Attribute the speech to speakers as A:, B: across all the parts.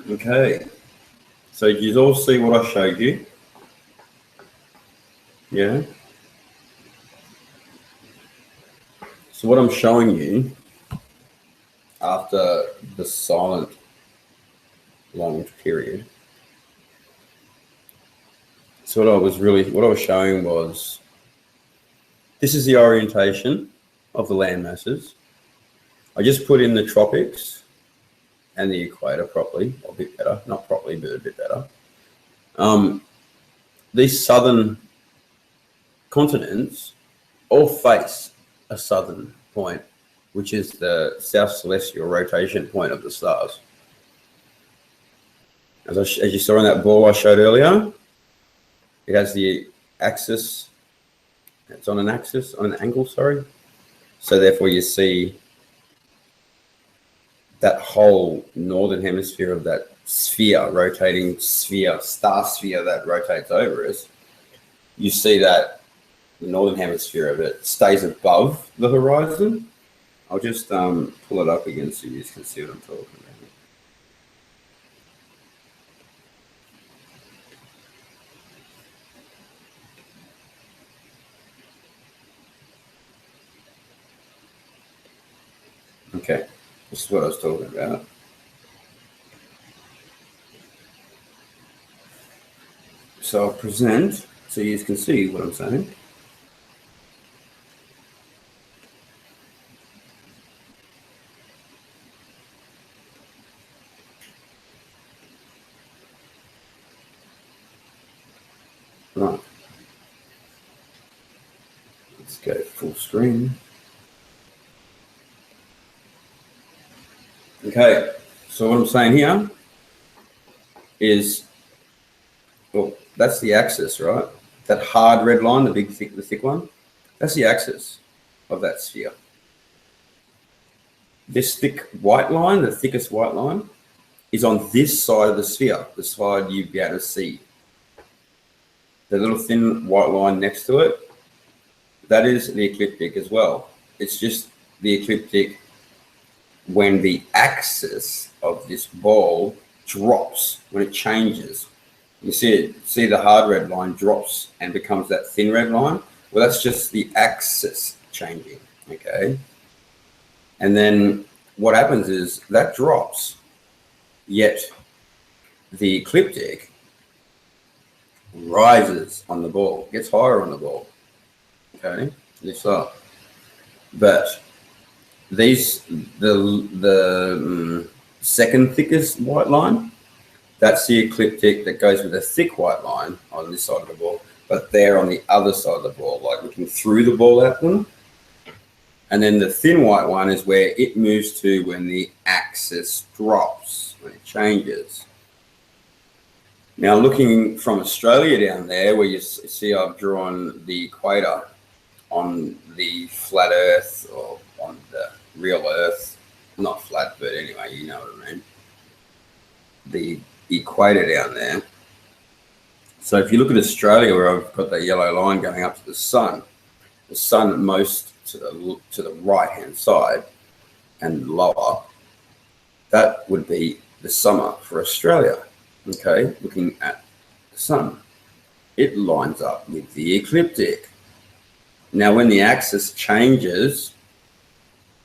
A: Okay, so you all see what I showed you? Yeah. So what I'm showing you after the silent long period. So what I was showing was, this is the orientation of the land masses. I just put in the tropics and the equator properly, a bit better, not properly, but a bit better. These southern continents all face a southern point, which is the south celestial rotation point of the stars. As you saw in that ball I showed earlier, it has the axis, it's on an axis, on an angle, sorry. So therefore you see that whole northern hemisphere of that sphere, rotating sphere, star sphere that rotates over us. You see that the northern hemisphere of it stays above the horizon. I'll just pull it up again so you can see what I'm talking about. Okay, this is what I was talking about. So I'll present so you can see what I'm saying. Right. Let's go full screen. Okay, so what I'm saying here is, well, that's the axis, right? That hard red line, the thick one, that's the axis of that sphere. This thick white line, the thickest white line, is on this side of the sphere, the side you'd be able to see. The little thin white line next to it, that is the ecliptic as well. It's just the ecliptic when the axis of this ball drops, when it changes. You see it, see the hard red line drops and becomes that thin red line? Well, that's just the axis changing, okay? And then what happens is that drops, yet the ecliptic rises on the ball, gets higher on the ball, okay? Lifts up. But these, the second thickest white line, that's the ecliptic that goes with a thick white line on this side of the ball, but they're on the other side of the ball, like looking through the ball at them. And then the thin white one is where it moves to when the axis drops, when it changes. Now, looking from Australia down there, where you see I've drawn the equator on the flat Earth, or on the real Earth, not flat, but anyway, you know what I mean. The equator down there. So if you look at Australia, where I've got that yellow line going up to the sun most to the right hand side and lower, that would be the summer for Australia. Okay, looking at the sun, it lines up with the ecliptic. Now when the axis changes,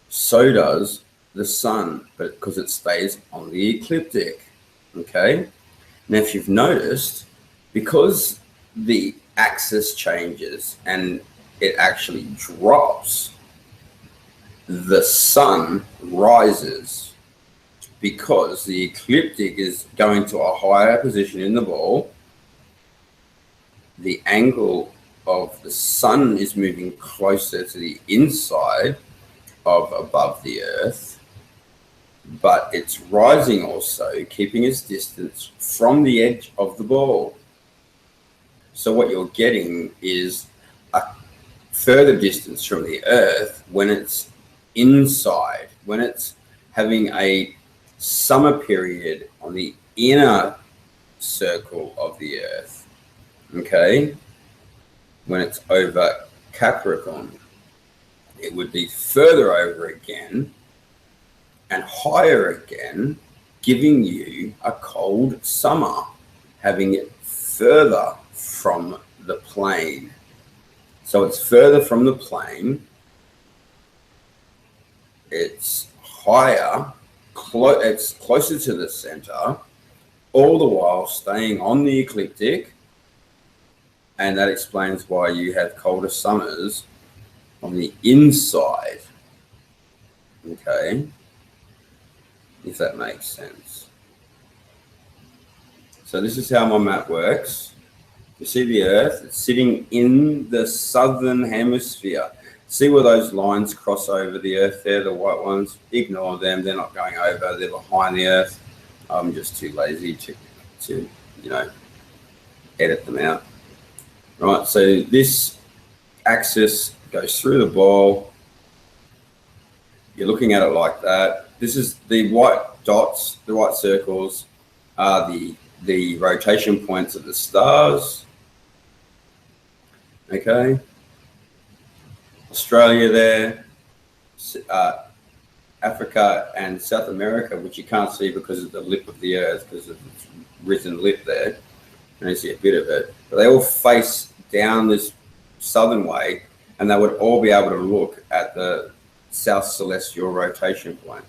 A: so does the sun, but because it stays on the ecliptic. Okay, now if you've noticed, because the axis changes and it actually drops, the sun rises because the ecliptic is going to a higher position in the ball. The angle of the sun is moving closer to the inside of above the Earth, but it's rising also, keeping its distance from the edge of the ball. So what you're getting is a further distance from the Earth when it's inside, when it's having a summer period on the inner circle of the Earth, okay? When it's over Capricorn, it would be further over again and higher again giving you a cold summer, having it further from the plane. So it's further from the plane, it's higher, it's closer to the center, all the while staying on the ecliptic, and that explains why you have colder summers on the inside. Okay, if that makes sense. So this is how my map works. You see the Earth, it's sitting in the southern hemisphere. See where those lines cross over the Earth there, the white ones? Ignore them, they're not going over, they're behind the Earth. I'm just too lazy to edit them out. Right, so this axis goes through the ball. You're looking at it like that. This is the white dots, the white circles are the rotation points of the stars. Okay. Australia there, Africa and South America, which you can't see because of the lip of the Earth, because of its risen lip there. You only see a bit of it. But they all face down this southern way, and they would all be able to look at the south celestial rotation point.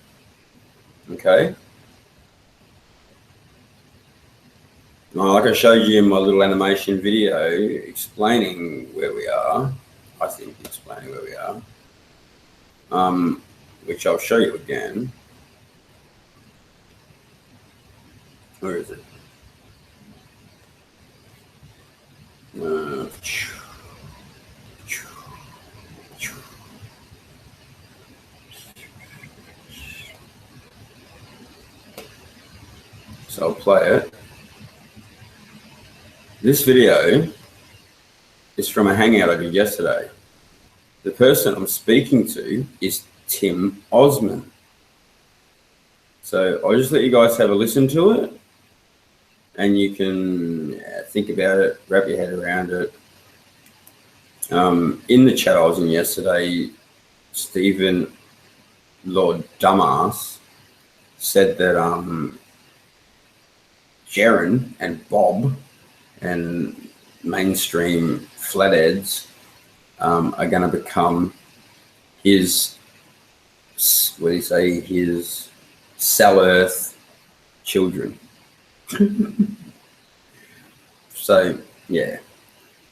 A: Okay? Now, like I showed you in my little animation video explaining where we are, I think explaining where we are, which I'll show you again. Where is it? So I'll play it. This video is from a hangout I did yesterday. The person I'm speaking to is Tim Osman. So I'll just let you guys have a listen to it, and you can think about it, wrap your head around it. In the chat I was in yesterday, Stephen Lord Dumbass said that Jaron and Bob and mainstream flatheads are going to become his, what do you say, his Cell Earth children. So, yeah.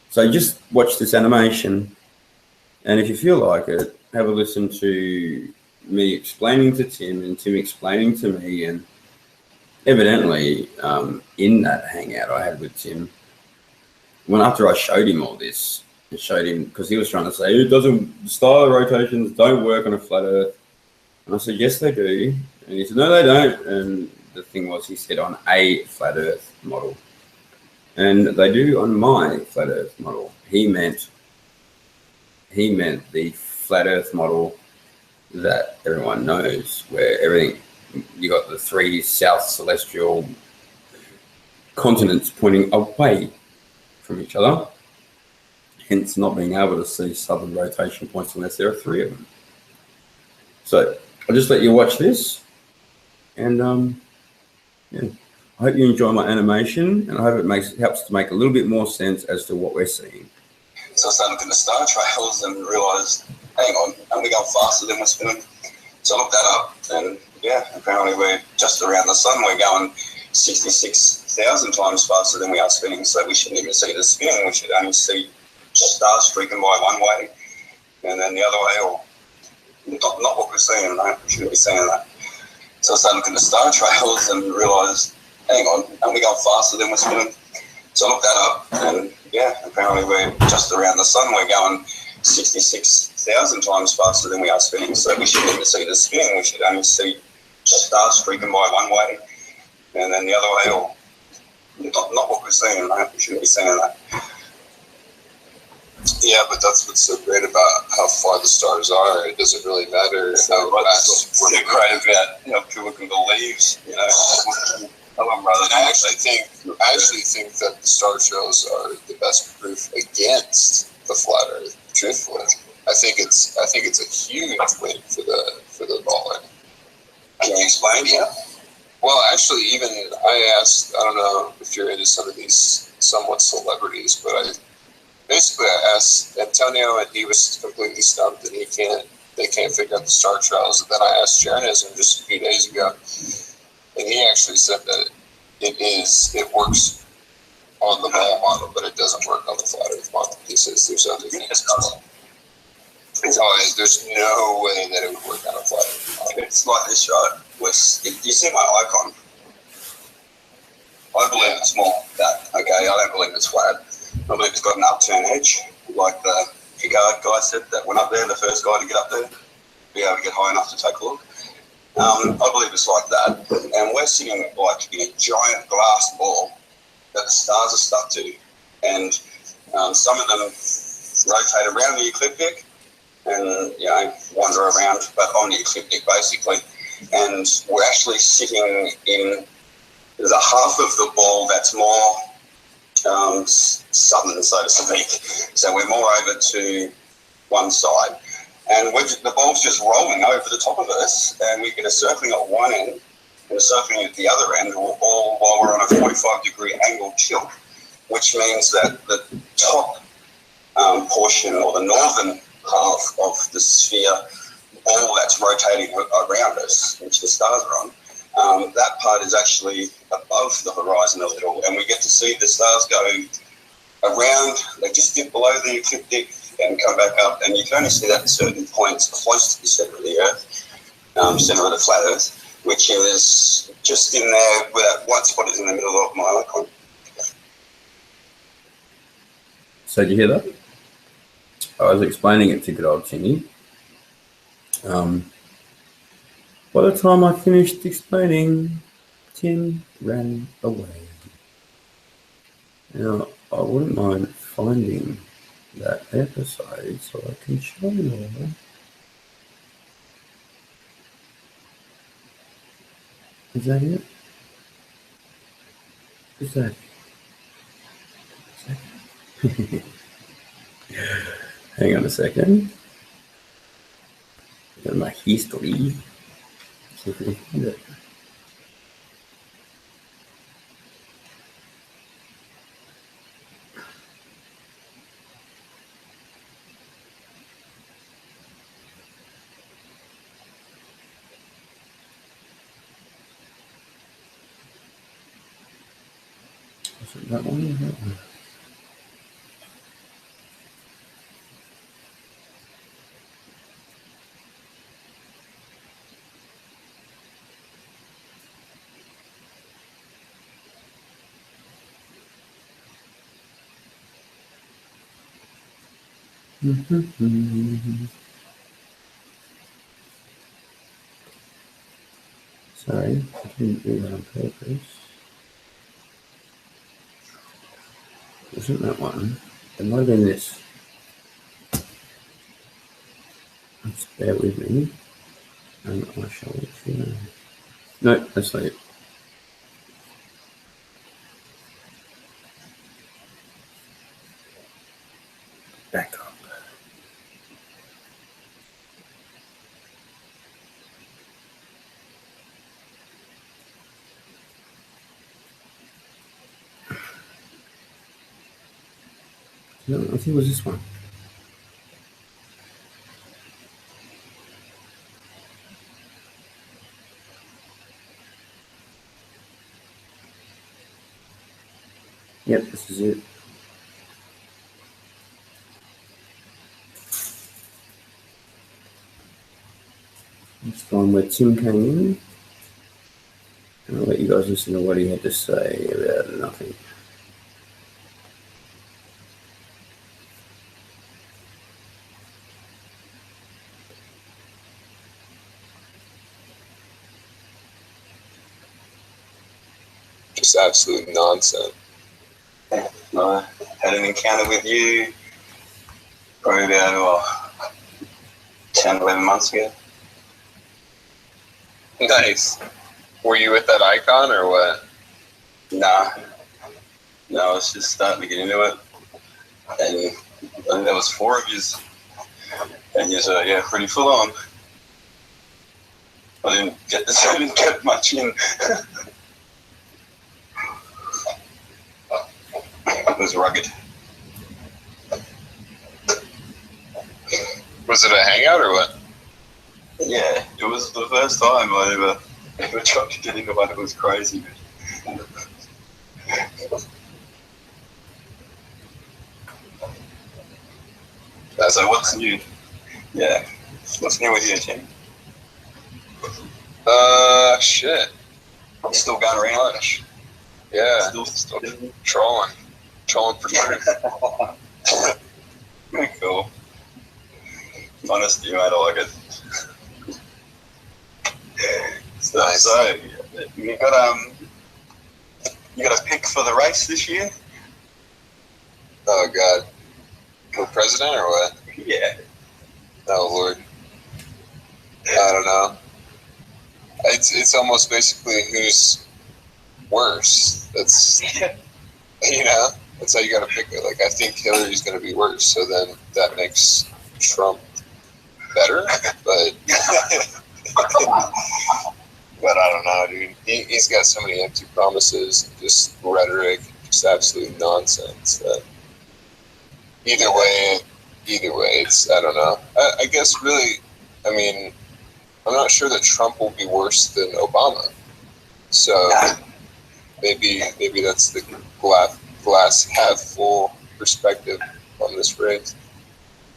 A: So just watch this animation, and if you feel like it, have a listen to me explaining to Tim and Tim explaining to me, and evidently in that hangout I had with Tim, when after I showed him all this, I showed him, because he was trying to say, it doesn't, star rotations don't work on a flat Earth. And I said, yes, they do. And he said, no, they don't. And the thing was, he said, on a flat Earth model. And they do on my flat Earth model. He meant the flat Earth model that everyone knows, where everything, you got the three south celestial continents pointing away from each other, hence not being able to see southern rotation points unless there are three of them. So I'll just let you watch this, and yeah, I hope you enjoy my animation, and I hope it helps to make a little bit more sense as to what we're seeing.
B: So I started looking at star trails and realised, hang on, and we're going faster than we're spinning. So I looked that up, and yeah, apparently we're just around the sun. We're going 66,000 times faster than we are spinning, so we shouldn't even see the spinning. We should only see stars streaking by one way, and then the other way, or not what we're seeing. No, we shouldn't be seeing that. So I started looking at star trails and realised, hang on, and we're going faster than we're spinning. So I looked that up, and yeah, apparently we're just around the sun. We're going 66,000 times faster than we are spinning, so we shouldn't even see the spinning. We should only see stars streaking by one way, and then the other way, or not what we're seeing. No, we shouldn't be seeing that.
C: Yeah, but that's what's so great about how far the stars are. It doesn't really matter how fast.
B: What's so great about, people can believe,
C: I actually think that the star shows are the best proof against the flat Earth. Truthfully, I think it's a huge win for the baller.
B: Can you explain? Yeah.
C: Well, actually, even I asked, I don't know if you're into some of these somewhat celebrities, but I asked Antonio, and he was completely stumped, and they can't figure out the star trials. And then I asked Jernism just a few days ago, and he actually said that it works on the mole model, but it doesn't work on the flat Earth model. He says there's other things as well. There's no way that it would work on a flat Earth model.
B: It's like this, right? You see my icon? I believe it's more that, okay, I don't believe it's flat. I believe it's got an upturn edge, like the Picard guy said that went up there, the first guy to get up there, be able to get high enough to take a look. I believe it's like that. And we're sitting like in a giant glass ball that the stars are stuck to. And some of them rotate around the ecliptic and, you know, wander around, but on the ecliptic basically. And we're actually sitting in the half of the ball that's more southern, so to speak. So we're more over to one side. And the ball's just rolling over the top of us, and we get a circling at one end and a circling at the other end, all while we're on a 45-degree angle tilt, which means that the top portion, or the northern half of the sphere, all that's rotating around us, which the stars are on, that part is actually above the horizon a little, and we get to see the stars go around. They just dip below the ecliptic and come back up, and you can only see that at certain points close to the centre of the Earth, centre of the flat Earth, which is just in there where that white spot is in the middle of my icon.
A: So did you hear that? I was explaining it to good old Timmy. By the time I finished explaining, Tim ran away. Now, I wouldn't mind finding that episode so I can show you. Is that it? Is that it? Hang on a second. Got my history. See if we can find it. Was it that one or that one? Sorry, I didn't do that on purpose. Wasn't that one? It might have been this. Just bear with me, and I shall let you know. No, that's not it. Back up. No, I think it was this one. Yep, this is it. Let's find where Tim came in. And I'll let you guys listen to what he had to say about nothing.
C: Just absolute nonsense.
B: I had an encounter with you probably about 10, 11 months ago.
C: Nice. Were you with that icon or what?
B: Nah. No, I was just starting to get into it. And I think there was 4 of yous. And you're yeah, pretty full on. I didn't get much in. It was rugged.
C: Was it a hangout or what?
B: Yeah, it was the first time I ever tried to get into one. It was crazy. So what's new? Yeah, what's new with you, Tim?
C: Shit.
B: You still going around?
C: Yeah, still trolling for truth.
B: Cool. Honesty, mate, I like it.
C: Nice.
B: So, you got a pick for the race this year?
C: Oh God, for president or what?
B: Yeah.
C: Oh Lord, I don't know. It's almost basically who's worse. That's that's how you got to pick it. Like I think Hillary's going to be worse, so then that makes Trump better. But but I don't know, dude. He's got so many empty promises, just rhetoric, just absolute nonsense. That either way, it's I don't know. I guess really, I mean, I'm not sure that Trump will be worse than Obama. So maybe that's the glass half full perspective on this race.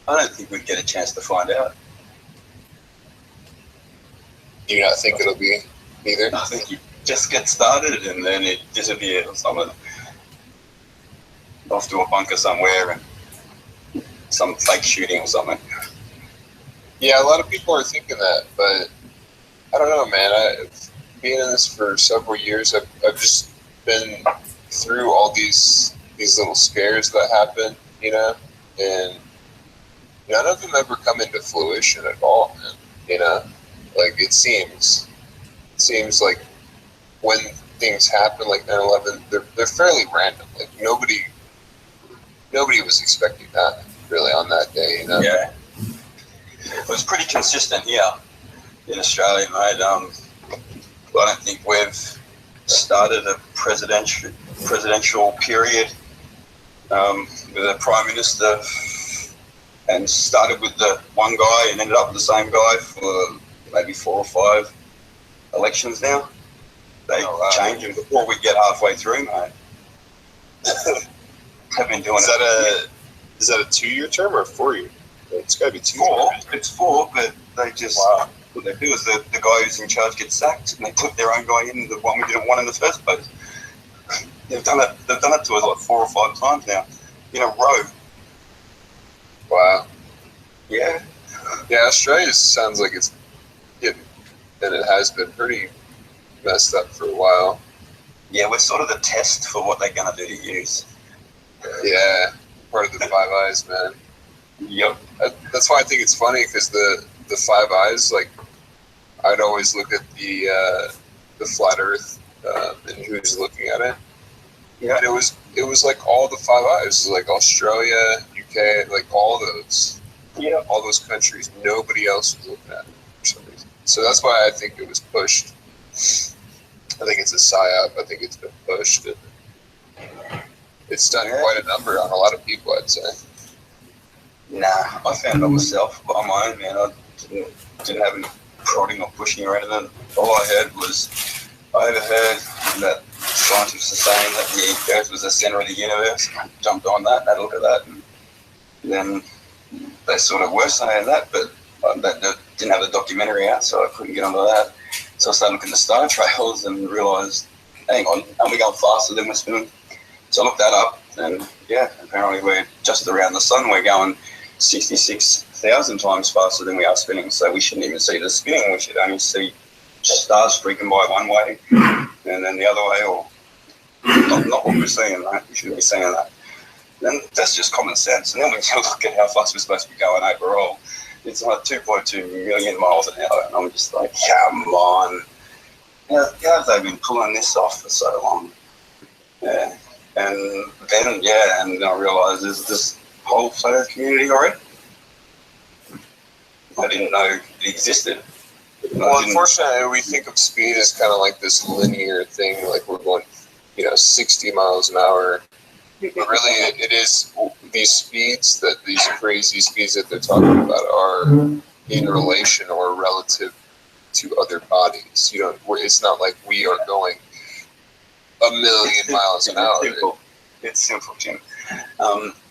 B: I don't think we'd get a chance to find out.
C: Do you not think it'll be either?
B: I think you just get started and then it disappears or something. Off to a bunker somewhere and some fake shooting or something.
C: Yeah, a lot of people are thinking that, but I don't know, man. I've been in this for several years. I've just been through all these little scares that happen, and none of them ever come into fruition at all, man. Like it seems like when things happen, like 9/11, they're fairly random. Like nobody was expecting that really on that day,
B: Yeah. It was pretty consistent here in Australia, mate. I don't think we've started a presidential period with a prime minister and started with the one guy and ended up with the same guy for maybe 4 or 5 elections now. They change them before we get halfway through, mate. I've been doing
C: Is that a 2-year term or a 4-year? It's got to be 2.
B: 4. It's 4, but they just what they do is the guy who's in charge gets sacked, and they put their own guy in, the one we didn't want in the first place. They've done it to us like 4 or 5 times now in a row.
C: Wow.
B: Yeah.
C: Yeah, Australia sounds like it's getting, and it has been pretty messed up for a while.
B: Yeah, we're sort of the test for what they're going to do to use.
C: Yeah, part of the Five Eyes, man.
B: Yep.
C: That's why I think it's funny, because the Five Eyes, like, I'd always look at the flat Earth and who's looking at it.
B: Yeah.
C: And it was like all the Five Eyes, like Australia, UK, like all those.
B: Yeah.
C: All those countries. Nobody else was looking at it for some reason. So that's why I think it was pushed. I think it's a psyop. I think it's been pushed. And it's done quite a number on a lot of people, I'd say.
B: Nah, I found it myself on my own, man. I didn't have any prodding or pushing or anything. All I heard was, I overheard that scientists are saying that the Earth was the center of the universe. I jumped on that, had a look at that, and then they sort of were saying that, but they didn't have the documentary out, so I couldn't get onto that. So I started looking at the star trails and realised, hang on, aren't we going faster than we're spinning? So I looked that up, and yeah, apparently we're just around the sun. We're going 66,000 times faster than we are spinning, so we shouldn't even see the spinning. We should only see stars freaking by one way and then the other way, or not what we're seeing, right? We shouldn't be seeing that. Then that's just common sense. And then when you look at how fast we're supposed to be going overall, it's like 2.2 million miles an hour, and I'm just like, come on. How have they been pulling this off for so long? Yeah. And then, and I realised there's this whole flat Earth community already. I didn't know it existed.
C: Well, unfortunately, we think of speed as kind of like this linear thing, like we're going, 60 miles an hour But really, it is these speeds, that these crazy speeds that they're talking about are in relation or relative to other bodies. It's not like we are going a million miles an hour.
B: It's simple, Jim.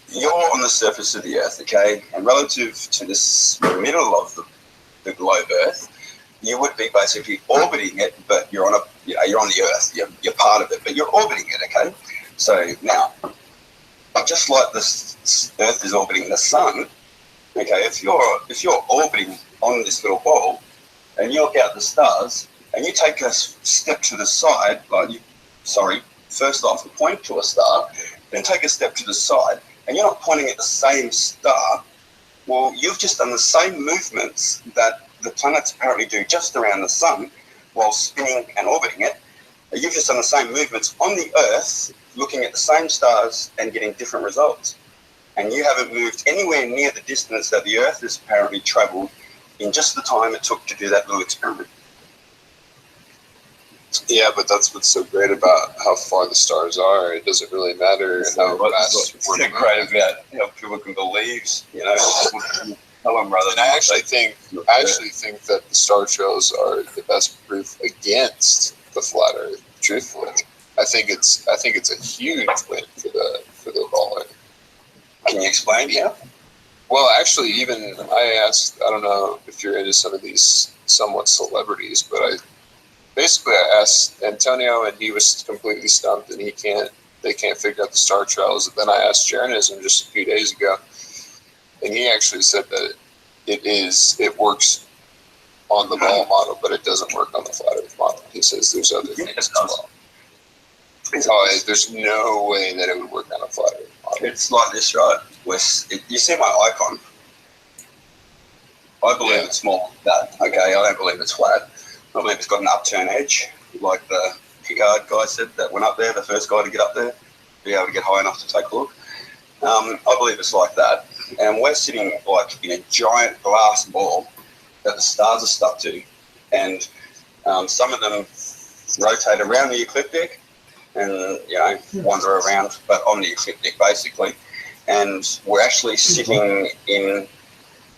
B: You're on the surface of the Earth, okay, and relative to this middle of the globe Earth, you would be basically orbiting it, but you're on you're on the Earth. You're part of it, but you're orbiting it, okay. So now, just like this Earth is orbiting the Sun, okay. If you're orbiting on this little ball, and you look out the stars, and you take a step to the side, first off, point to a star, then take a step to the side, and you're not pointing at the same star. Well, you've just done the same movements that the planets apparently do just around the Sun while spinning and orbiting it. You've just done the same movements on the Earth, looking at the same stars and getting different results. And you haven't moved anywhere near the distance that the Earth has apparently travelled in just the time it took to do that little experiment.
C: Yeah, but that's what's so great about how far the stars are. It doesn't really matter how fast.
B: It's so great about people can believe, tell them rather than.
C: I actually think that the star trails are the best proof against the flat Earth. Truthfully, I think it's a huge win for the baller.
B: Can you explain? Yeah.
C: Well, actually, even I asked. I don't know if you're into some of these somewhat celebrities, but I asked Antonio, and he was completely stumped, and they can't figure out the star trails. And then I asked Jeranism just a few days ago, and he actually said that it works on the ball model, but it doesn't work on the flat Earth model. He says there's other things as well. There's no way that it would work on a flat Earth model.
B: It's like this, right? You see my icon? I believe it's more than that. Okay, I don't believe it's flat. I believe it's got an upturn edge, like the Picard guy said that went up there, the first guy to get up there, be able to get high enough to take a look. I believe it's like that. And we're sitting like in a giant glass ball that the stars are stuck to. And some of them rotate around the ecliptic and, wander around, but on the ecliptic basically. And we're actually sitting in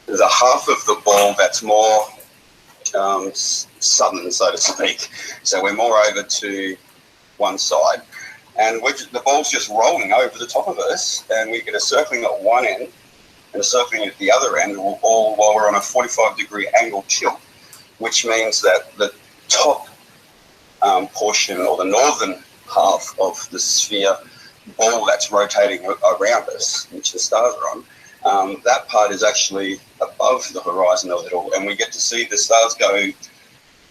B: the half of the ball that's more southern, so to speak. So we're more over to one side, and the ball's just rolling over the top of us, and we get a circling at one end and a circling at the other end, all while we're on a 45-degree angle tilt, which means that the top portion, or the northern half of the sphere ball that's rotating around us, which the stars are on, that part is actually above the horizon a little, and we get to see the stars go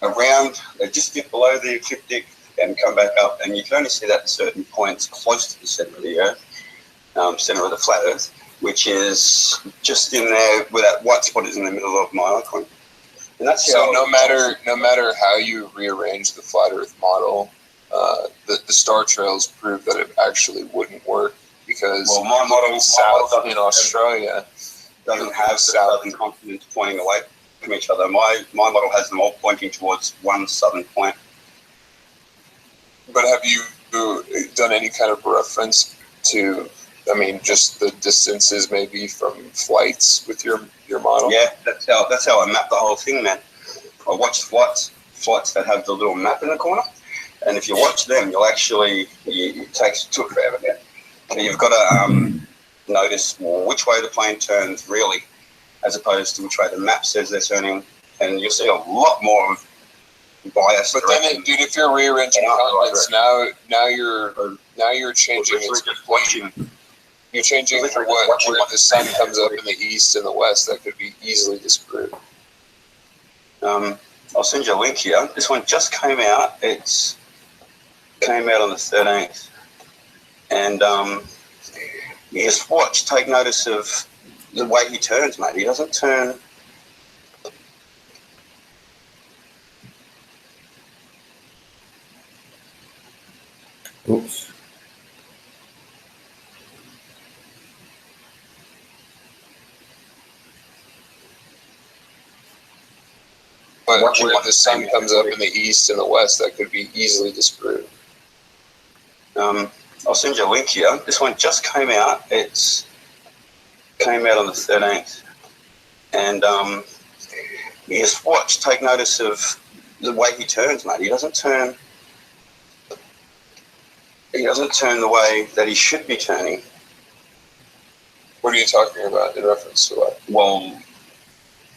B: around, they just dip below the ecliptic and come back up, and you can only see that at certain points close to the center of the Earth, center of the flat Earth, which is just in there where that white spot is in the middle of my icon. And that's
C: so no matter how you rearrange the flat Earth model, the star trails prove that it actually wouldn't work, because
B: my model
C: south in Australia
B: doesn't have the southern continents pointing away from each other. My model has them all pointing towards one southern point.
C: But have you done any kind of reference to, just the distances maybe from flights with your model?
B: Yeah, that's how I map the whole thing, man. I watch flights that have the little map in the corner, and if you watch them, you'll actually it took forever, man. So you've got to notice which way the plane turns really, as opposed to which way the map says they're turning, and you'll see a lot more of bias.
C: But then, dude, if you're rearranging continents, now you're changing. You're changing where the sun comes up in the east and the west. That could be easily disproved.
B: I'll send you a link here. This one just came out. It came out on the 13th. And you just take notice of the way he turns, mate. He doesn't turn.
A: Oops.
C: But where the sun comes up in the east and the west, that could be easily disproved.
B: I'll send you a link here. This one just came out. It came out on the 13th. And you just take notice of the way he turns, mate. He doesn't turn the way that he should be turning.
C: What are you talking about in reference to what?
B: Well,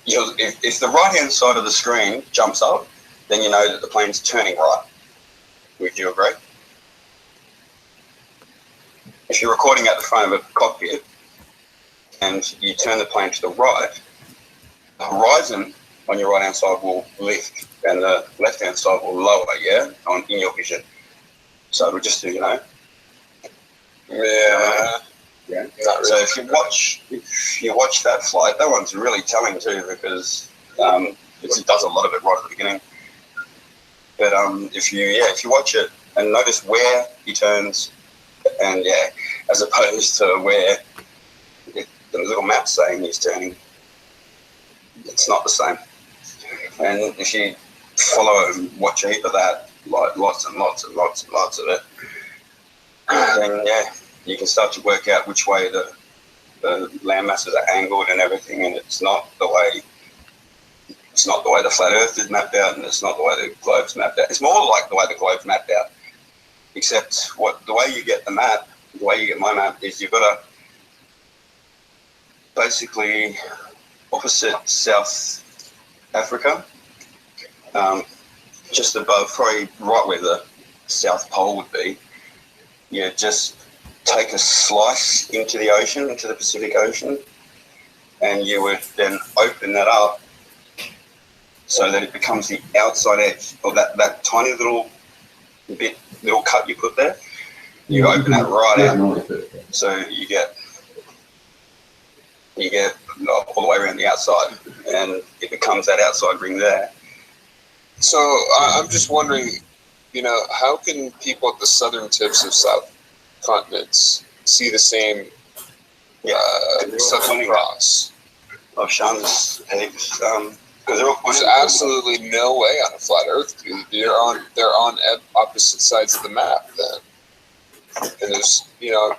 B: if the right-hand side of the screen jumps up, then you know that the plane's turning right. Would you agree? If you're recording at the front of a cockpit and you turn the plane to the right, the horizon on your right-hand side will lift and the left-hand side will lower, in your vision. So it'll just do,
C: Yeah.
B: Yeah.
C: Not
B: So
C: really.
B: if you watch that flight, that one's really telling too, because it does a lot of it right at the beginning. But if you watch it and notice where he turns, and as opposed to where the little map's saying he's turning, it's not the same. And if you follow and watch a heap of that, like lots and lots and lots and lots of it, then you can start to work out which way the land masses are angled and everything, and it's not the way the flat Earth is mapped out, and it's not the way the globe's mapped out. It's more like the way the globe's mapped out, except the way you get the map, the way you get my map, is you've got to basically opposite South Africa, just above, probably right where the South Pole would be. You just take a slice into the ocean, into the Pacific Ocean, and you would then open that up so that it becomes the outside edge of that tiny little cut you put there. You open that right out, so you get all the way around the outside, and it becomes that outside ring there.
C: So I'm just wondering, how can people at the southern tips of South continents see the same Southern Cross?
B: I've shown this heaps, because they're all
C: There's absolutely no way on a flat Earth, dude. They're on opposite sides of the map then, and there's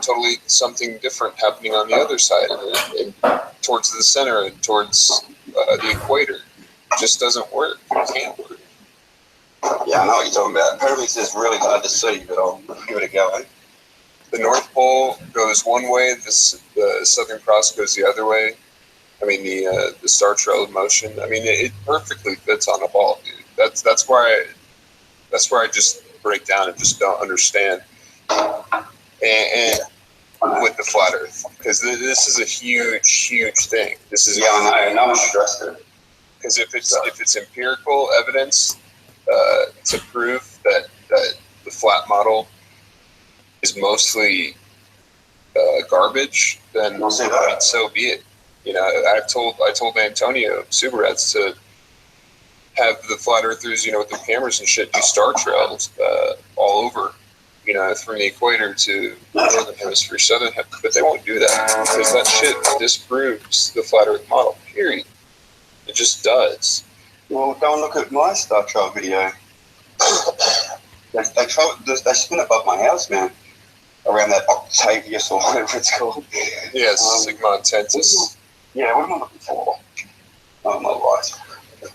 C: totally something different happening on the other side, and towards the center and towards the equator. It just doesn't work. It can't work.
B: Yeah, I know what you're talking about. Apparently it's just really hard to see, but I'll give it a go.
C: The North Pole goes one way, the Southern Cross goes the other way. I mean, the Star Trail of Motion. I mean, it perfectly fits on a ball, dude. That's where I just break down and just don't understand. And with the flat Earth, because this is a huge, huge thing. This is
B: I know. No one addressed it.
C: Because if it's empirical evidence to prove that the flat model is mostly garbage, then so be it. I told Antonio Subarats to have the flat earthers, with their cameras and shit, do star trails all over, from the equator to the northern hemisphere, southern hemisphere, but they won't do that because that shit disproves the flat Earth model. Period. It just does.
B: Well, go and look at my Star Trail video. They spin above my house, man. Around that Octavius or whatever it's called.
C: Yes, Sigma Tentus.
B: Yeah, what am I looking for? Oh, my right.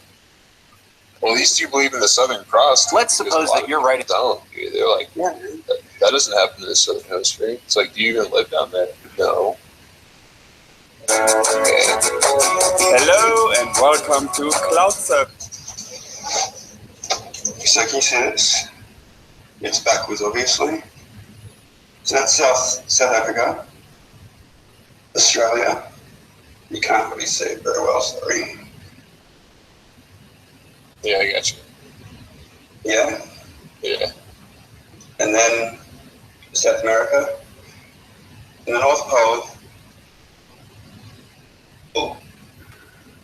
C: Well, at least you believe in the Southern Cross.
D: Let's suppose that you're right.
C: Don't. They're like, that doesn't happen in the Southern Hemisphere. It's like, do you even live down there? No.
D: Hello and welcome to CloudSub.
B: So can you see this? It's backwards, obviously. So that's South Africa, Australia. You can't really see it very well, sorry.
C: Yeah, I got you.
B: Yeah.
C: Yeah.
B: And then South America. And the North Pole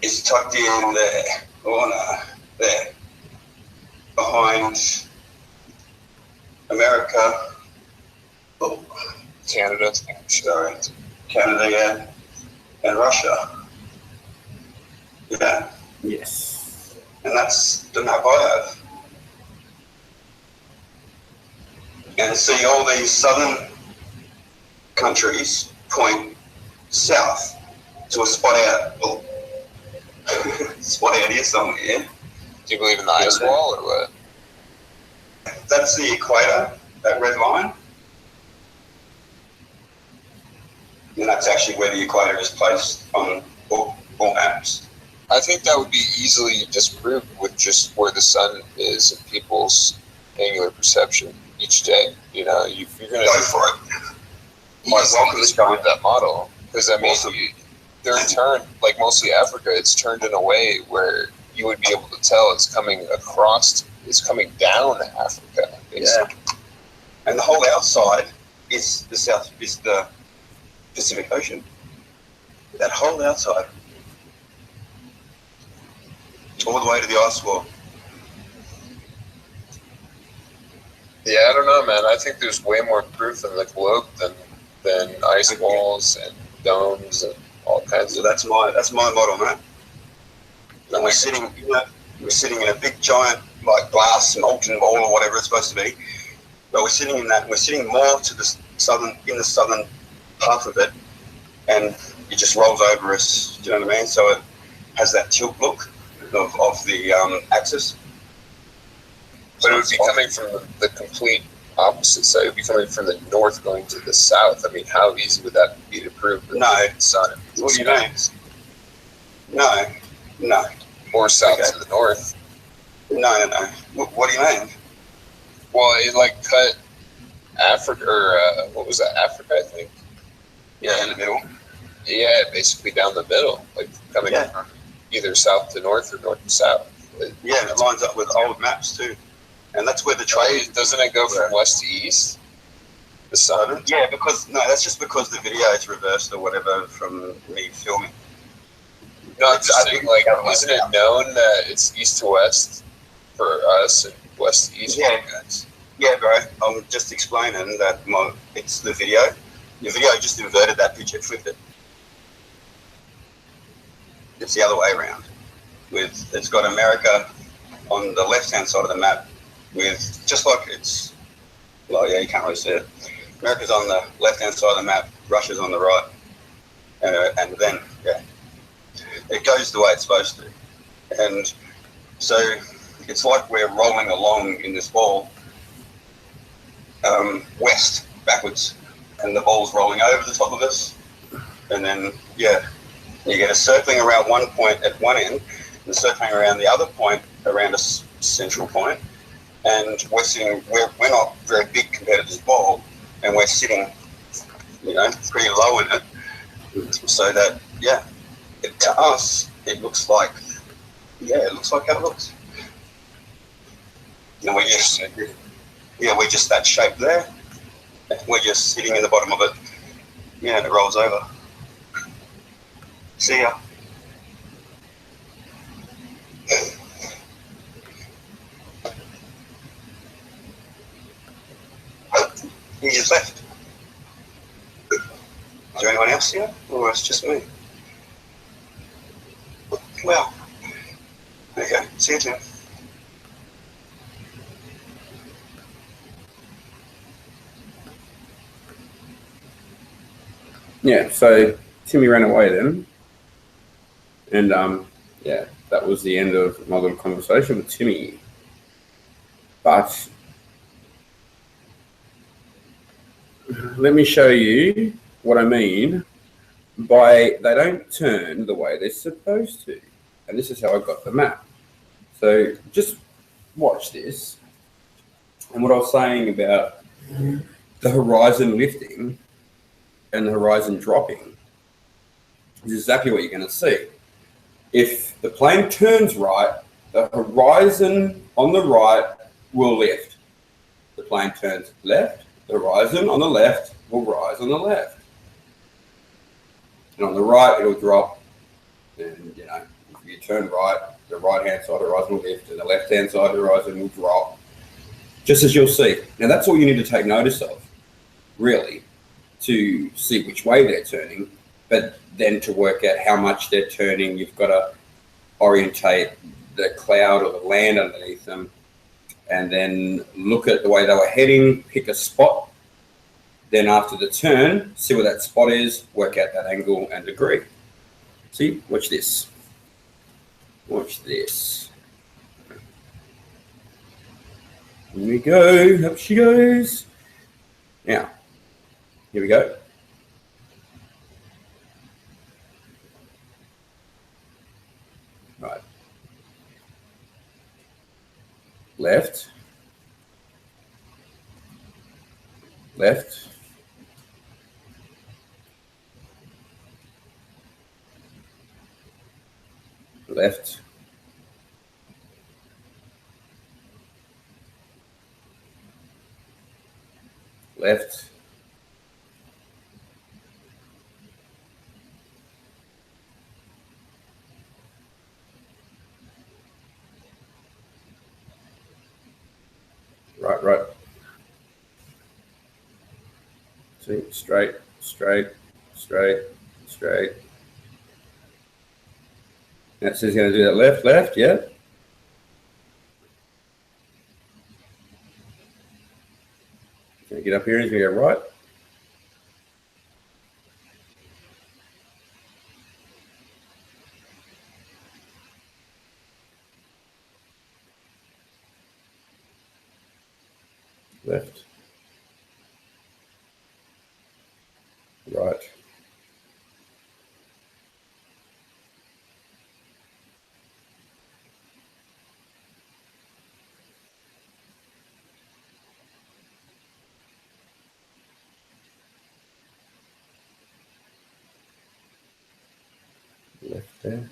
B: is tucked in there. Oh no, there. Behind America. Oh,
C: Canada.
B: sorry. Canada, yeah. And Russia. Yeah.
A: Yes.
B: And that's the map I have. And see all these southern countries point south to a spot out. Well, spot out here somewhere, yeah?
C: Do you believe in the ice wall or what?
B: That's the equator, that red line. And that's actually where the equator is placed on all maps.
C: I think that would be easily disproved with just where the sun is in people's angular perception each day. You know, if you're going to
B: Go for it.
C: you might as well
B: Welcome to
C: disprove that model. Because, I mean,
B: Awesome.
C: they're turned, like mostly Africa, it's turned in a way where you would be able to tell it's coming across, it's coming down Africa, basically.
B: Yeah. And the whole outside is the Pacific Ocean. That whole outside. All the way to the ice wall.
C: Yeah, I don't know, man. I think there's way more proof in the globe than ice walls and domes and all kinds
B: So
C: of.
B: that's my model, man. And we're sitting in a big giant like glass molten ball or whatever it's supposed to be. But we're sitting in that. And we're sitting more to the southern half of it, and it just rolls over us. Do you know what I mean? So it has that tilt look of the axis.
C: But it would be coming from the complete opposite side. It would be coming from the north going to the south. I mean, how easy would that be to prove?
B: No.
C: The sun.
B: What do you mean? No.
C: Or south
B: Okay.
C: to the north.
B: No. What do you mean?
C: Well, it like cut Africa, or what was that? Africa, I think.
B: Yeah, in the middle.
C: Yeah, basically down the middle, like coming from either south to north or north to south.
B: Yeah, and it lines up with old maps too. And that's where the trade...
C: Doesn't it go from west to east? The sun?
B: Yeah, that's just because the video is reversed or whatever from me filming.
C: No, I'm just saying, like, isn't it known that it's east to west for us and west to east for you guys?
B: Yeah, bro. I'm just explaining that it's the video. The video just inverted that picture, flipped it. It's the other way around. It's got America on the left-hand side of the map, with just like it's. Well, yeah, you can't really see it. America's on the left-hand side of the map. Russia's on the right, and then it goes the way it's supposed to. And so it's like we're rolling along in this ball, west backwards, and the ball's rolling over the top of us, and then you get a circling around one point at one end, and circling around the other point around a central point, and we're not very big compared to this ball, and we're sitting, pretty low in it, so that to us it looks like how it looks. And we're just that shape there. We're just sitting in the bottom of it. Yeah, and it rolls over. See ya. He just left. Is there anyone else here? Or it's just me? Well, okay, see you soon.
A: Yeah, so Timmy ran away then. And that was the end of my little conversation with Timmy. But let me show you what I mean by they don't turn the way they're supposed to. And this is how I got the map. So just watch this. And what I was saying about the horizon lifting and the horizon dropping is exactly what you're going to see. If the plane turns right, the horizon on the right will lift. The plane turns left, the horizon on the left will rise on the left. And on the right, it'll drop. And, if you turn right, the right-hand side horizon will lift, and the left-hand side horizon will drop. Just as you'll see. Now, that's all you need to take notice of, really, to see which way they're turning. But then to work out how much they're turning, you've got to orientate the cloud or the land underneath them, and then look at the way they were heading, pick a spot Then after the turn, see where that spot is, work out that angle and degree. See, watch this. Watch this. Here we go, up she goes. Now, here we go. Right. Left. Left. Left. Left. Right, right. See, straight, straight, straight, straight. That says going to do that left, left, yeah. Going to get up here and he's going to go right. Left. Right. Left there.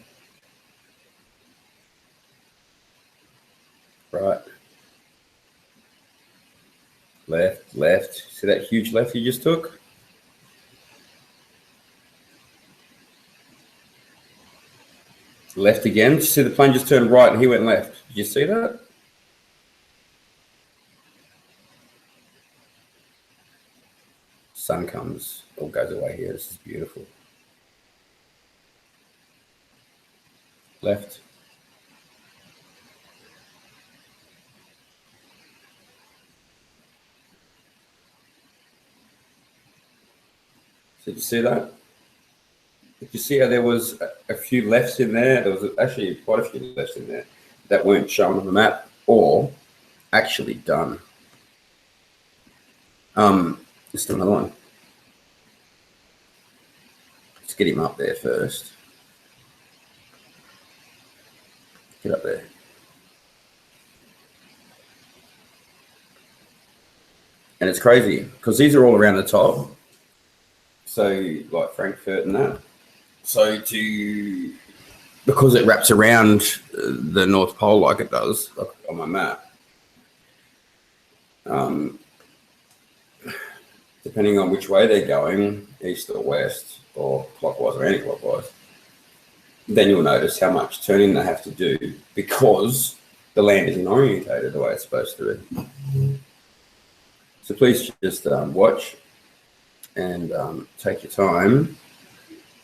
A: Right. Left, left. See that huge left you just took? Left again. See the plane just turned right and he went left. Did you see that? Sun comes, all goes away here. This is beautiful. Left. So did you see that? Did you see how there was a few lefts in there? There was actually quite a few lefts in there that weren't shown on the map or actually done. Just another one. Let's get him up there first. Get up there. And it's crazy because these are all around the top. So like Frankfurt and that. So because it wraps around the North Pole like it does on my map, depending on which way they're going, east or west, or clockwise or anti-clockwise, then you'll notice how much turning they have to do because the land isn't orientated the way it's supposed to be. So please just watch and take your time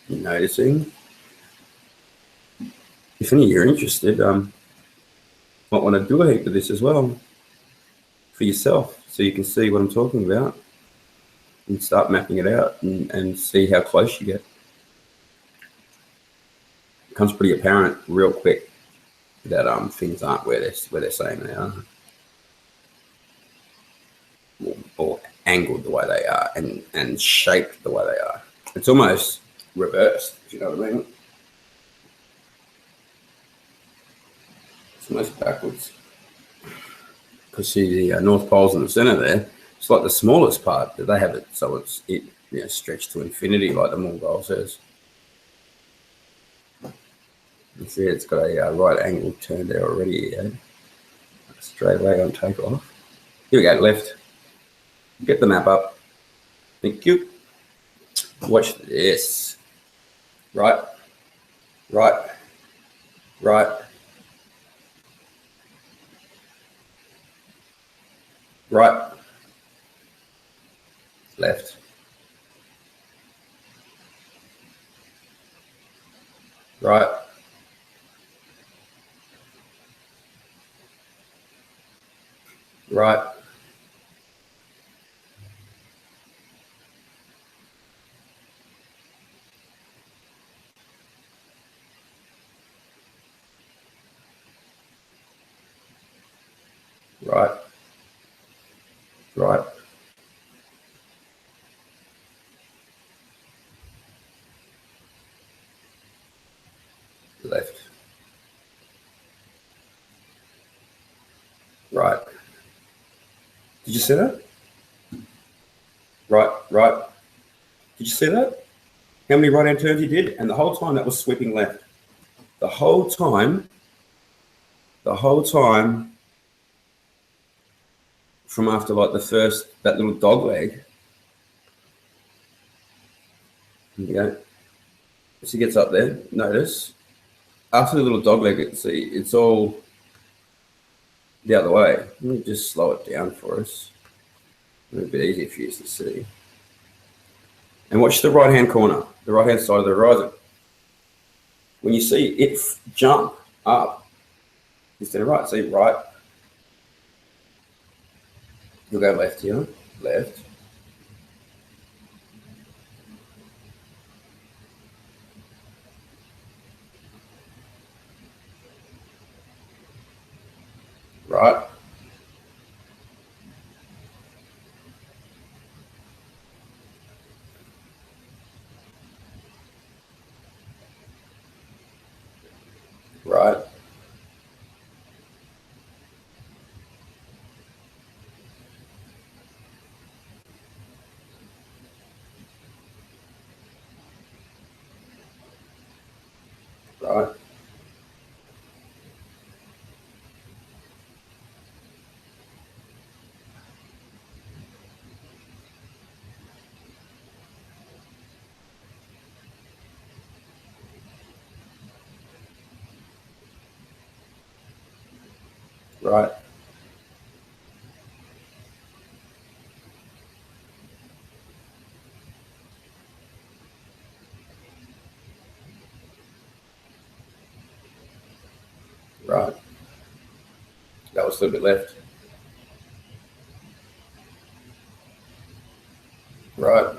A: in noticing. If any of you are interested, might want to do a heap of this as well for yourself so you can see what I'm talking about and start mapping it out and see how close you get. It becomes pretty apparent real quick that things aren't where they're saying they are. Or angled the way they are and shaped the way they are. It's almost reversed, if you know what I mean. It's almost backwards. Because see the North Pole's in the center there. It's like the smallest part, but they have it so it's stretched to infinity, like the Mongol says. You see, it's got a right angle turn there already. Yeah? Straight away on takeoff. Here we go, left. Get the map up. Thank you. Watch this. Right, right, right, right, left, right, right, right, right, left, right. Did you see that? Right, right. Did you see that? How many right-hand turns he did? And the whole time that was sweeping left. The whole time from after like the first, that little dog leg. There you go. As he gets up there, notice, after the little dog leg, it's all the other way. Let me just slow it down for us. A little bit easier for you to see. And watch the right-hand corner, the right-hand side of the horizon. When you see it jump up instead of right, see right, you'll go left here, left. Right. Right. Right. Right. Right. That was a little bit left. Right.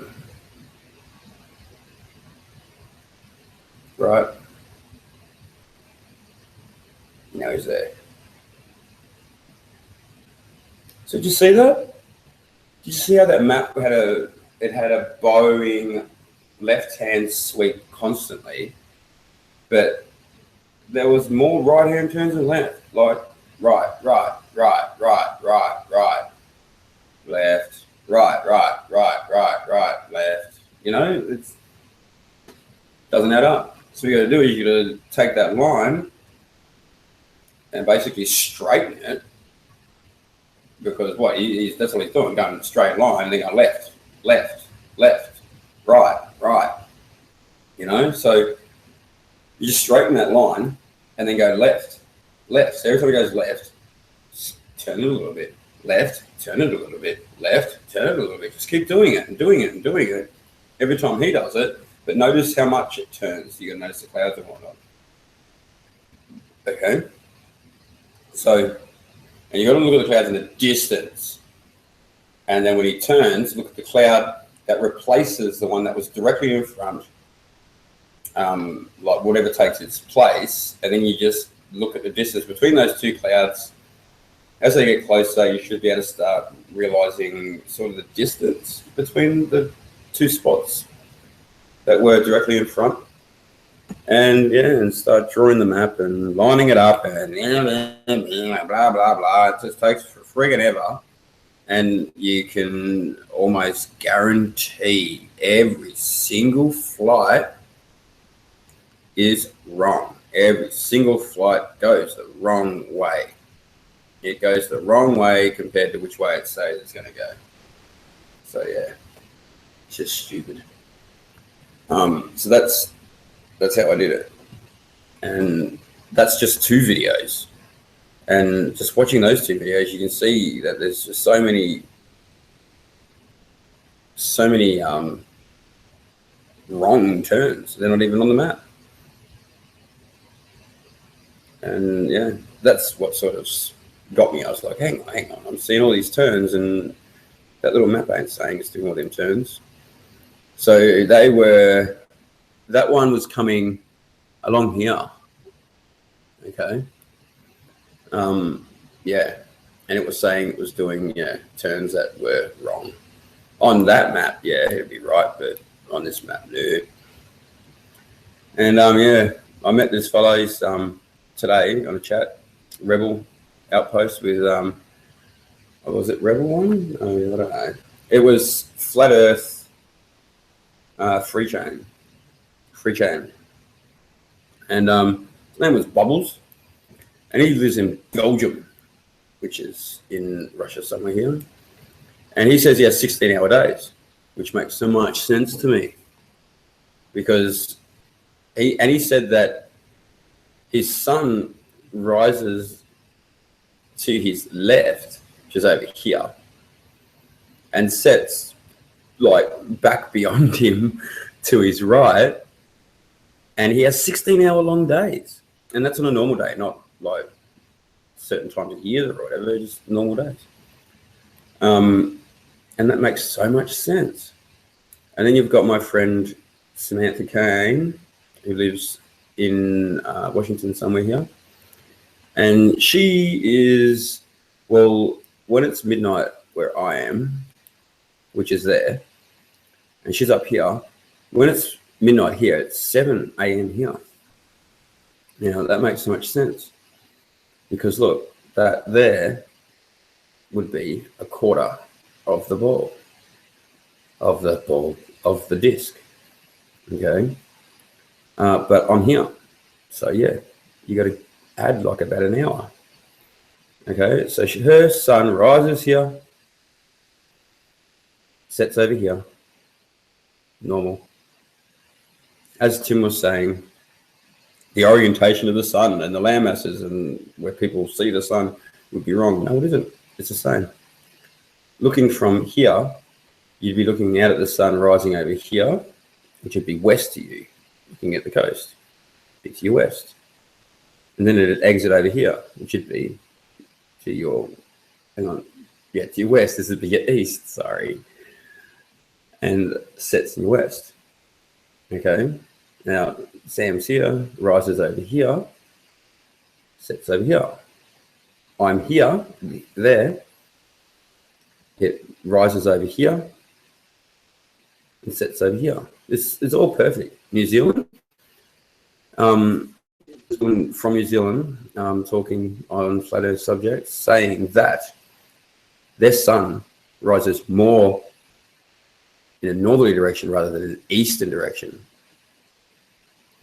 A: Right. Now he's there. So did you see that? Did you see how that map had a bowing left-hand sweep constantly, but there was more right-hand turns than left. Like right, right, right, right, right, right, left, right, right, right, right, right, left. You know, it doesn't add up. So what you got to do is you got to take that line and basically straighten it, because what that's what he's doing, going in a straight line, and then go left, left, left, right, right. You know, so you just straighten that line and then go left, left. So every time he goes left, turn it a little bit, left, turn it a little bit, left, turn it a little bit. Just keep doing it and doing it and doing it every time he does it. But notice how much it turns. You got to notice the clouds and whatnot. Okay. So, and you got to look at the clouds in the distance. And then when he turns, look at the cloud that replaces the one that was directly in front. Like whatever takes its place, and then you just look at the distance between those two clouds. As they get closer, you should be able to start realizing sort of the distance between the two spots that were directly in front. And yeah, and start drawing the map and lining it up and blah, blah, blah. It just takes friggin' ever. And you can almost guarantee every single flight is wrong. Every single flight goes the wrong way. It goes the wrong way compared to which way it says it's going to go. So yeah, it's just stupid. So that's how I did it, and that's just 2 videos. And just watching those 2 videos, you can see that there's just so many wrong turns. They're not even on the map. And yeah, that's what sort of got me. I was like, hang on, I'm seeing all these turns and that little map ain't saying it's doing all them turns. So that one was coming along here. Okay. Yeah. and it was saying it was doing turns that were wrong. On that map, yeah, it'd be right, but on this map, no. And I met this fellow today on a chat, Rebel Outpost with was it Rebel One? I don't know. It was Flat Earth Free Chain. And his name was Bubbles, and he lives in Belgium, which is in Russia somewhere here. And he says he has 16-hour days, which makes so much sense to me, because he said that his sun rises to his left, which is over here, and sets like back beyond him to his right, and he has 16-hour long days, and that's on a normal day, not like certain times of year or whatever, just normal days. And that makes so much sense. And then you've got my friend Samantha Kane, who lives in Washington somewhere here, and she is, well, when it's midnight where I am, which is there, and she's up here, when it's midnight here, it's 7 a.m. here. Now, that makes so much sense, because look, that there would be a quarter of the ball, of the disc, okay? But I'm here, so yeah, you got to add like about an hour. Okay, so her sun rises here, sets over here, normal. As Tim was saying, the orientation of the sun and the land masses and where people see the sun would be wrong. No, it isn't. It's the same. Looking from here, you'd be looking out at the sun rising over here, which would be west to you, looking at the coast. It's your west. And then it'd exit over here, which would be to your, to your west. This would be your east, sorry. And sets in your west. Okay. Now, Sam's here, rises over here, sets over here. I'm here, there. It rises over here and sets over here. It's all perfect. New Zealand. From New Zealand, talking on flat earth subjects, saying that their sun rises more in a northerly direction rather than an eastern direction.